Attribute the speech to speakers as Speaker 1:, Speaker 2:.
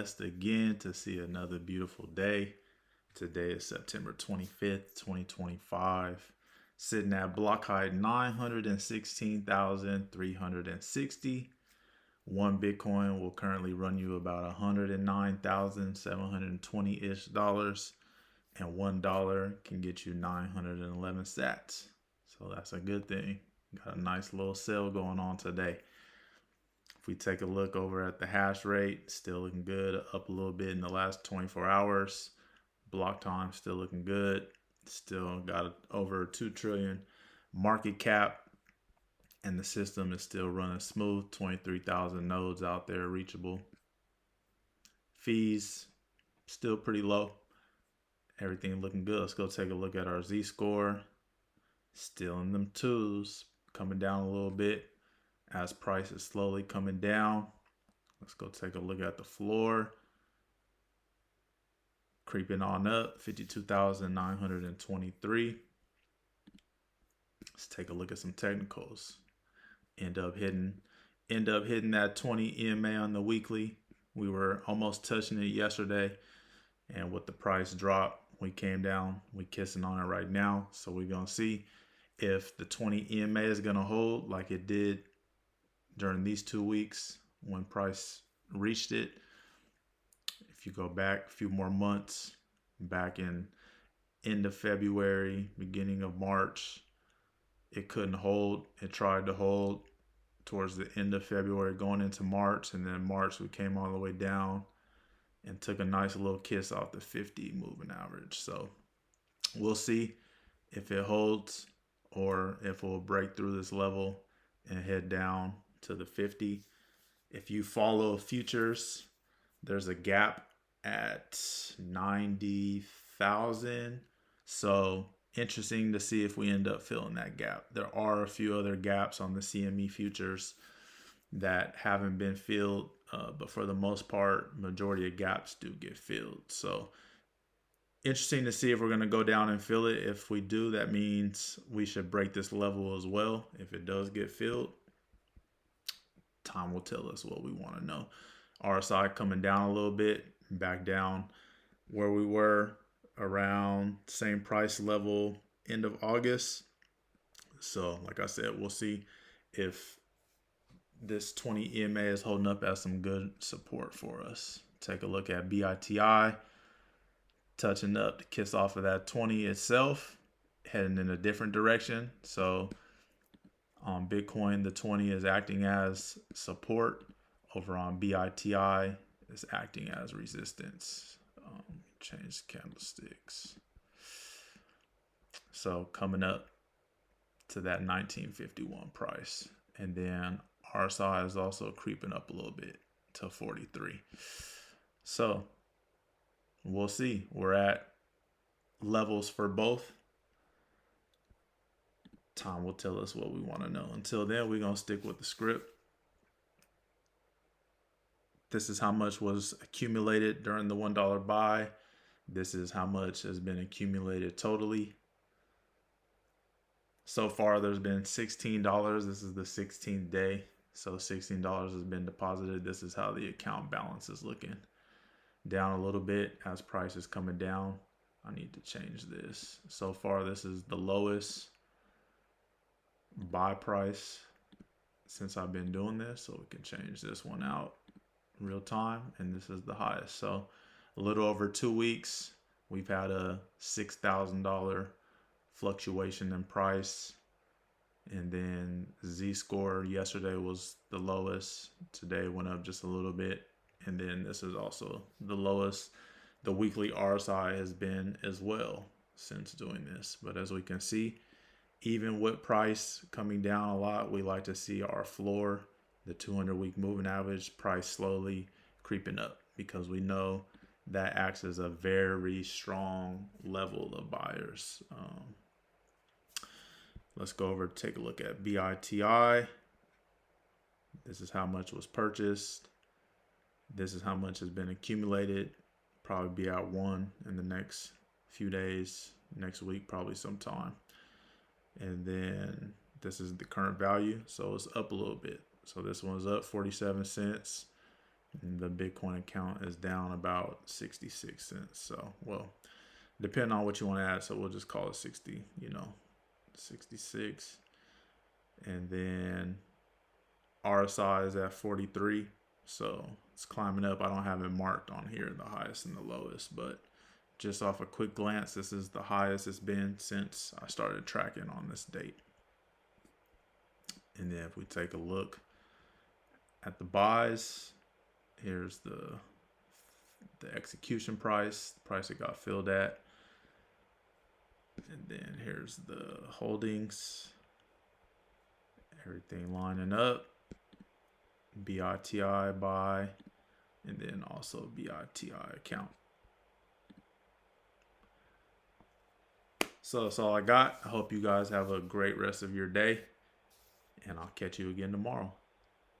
Speaker 1: Blessed again to see another beautiful day. Today is September 25th, 2025. Sitting at block height 916,360. One Bitcoin will currently run you about 109,720-ish dollars, and $1 can get you 911 sats. So that's a good thing. Got a nice little sale going on today. If we take a look over at the hash rate, still looking good, up a little bit in the last 24 hours. Block time still looking good. Still got over 2 trillion market cap, and the system is still running smooth. 23,000 nodes out there reachable. Fees still pretty low. Everything looking good. Let's go take a look at our Z-score. Still in them twos, coming down a little bit as price is slowly coming down. Let's go take a look at the floor. Creeping on up, 52,923. Let's take a look at some technicals. End up hitting that 20 EMA on the weekly. We were almost touching it yesterday, and with the price drop, we came down. We kissing on it right now. So we're gonna see if the 20 EMA is gonna hold like it did during these 2 weeks when price reached it. If you go back a few more months, back in end of February, beginning of March, it couldn't hold. It tried to hold towards the end of February going into March, and then March we came all the way down and took a nice little kiss off the 50 moving average. So we'll see if it holds or if we'll break through this level and head down to the 50. If you follow futures, there's a gap at 90,000. So interesting to see if we end up filling that gap. There are a few other gaps on the CME futures that haven't been filled, but for the most part, majority of gaps do get filled. So interesting to see if we're going to go down and fill it. If we do, that means we should break this level as well. If it does get filled, time will tell us what we want to know. RSI coming down a little bit, back down where we were around same price level end of August. So like I said, we'll see if this 20 EMA is holding up as some good support for us. Take a look at BITI, touching up to kiss off of that 20 itself, heading in a different direction. So on Bitcoin, the 20 is acting as support. Over on BITI, is acting as resistance. Change candlesticks. So coming up to that 1951 price. And then RSI is also creeping up a little bit to 43. So we'll see. We're at levels for both. Time will tell us what we want to know. Until then, we're going to stick with the script. This is how much was accumulated during the $1 buy. This is how much has been accumulated totally. So far, there's been $16. This is the 16th day. So $16 has been deposited. This is how the account balance is looking. Down a little bit as price is coming down. I need to change this. So far, this is the lowest buy price since I've been doing this. So we can change this one out real time, and this is the highest. So a little over 2 weeks, we've had a $6,000 fluctuation in price, and then Z-score yesterday was the lowest. Today went up just a little bit, and then this is also the lowest the weekly RSI has been as well since doing this. But as we can see, even with price coming down a lot, we like to see our floor, the 200-week moving average, price slowly creeping up, because we know that acts as a very strong level of buyers. Let's go over to take a look at BITI. This is how much was purchased. This is how much has been accumulated. Probably be at 1 in the next few days, next week, probably sometime. And then this is the current value. So it's up a little bit. So this one's up 47 cents. And the Bitcoin account is down about 66 cents. So, well, depending on what you want to add. So we'll just call it 60, 66. And then RSI is at 43. So it's climbing up. I don't have it marked on here, the highest and the lowest, but just off a quick glance, this is the highest it's been since I started tracking on this date. And then if we take a look at the buys, here's the execution price, the price it got filled at. And then here's the holdings, everything lining up. BITI buy, and then also BITI account. So that's all I got. I hope you guys have a great rest of your day, and I'll catch you again tomorrow.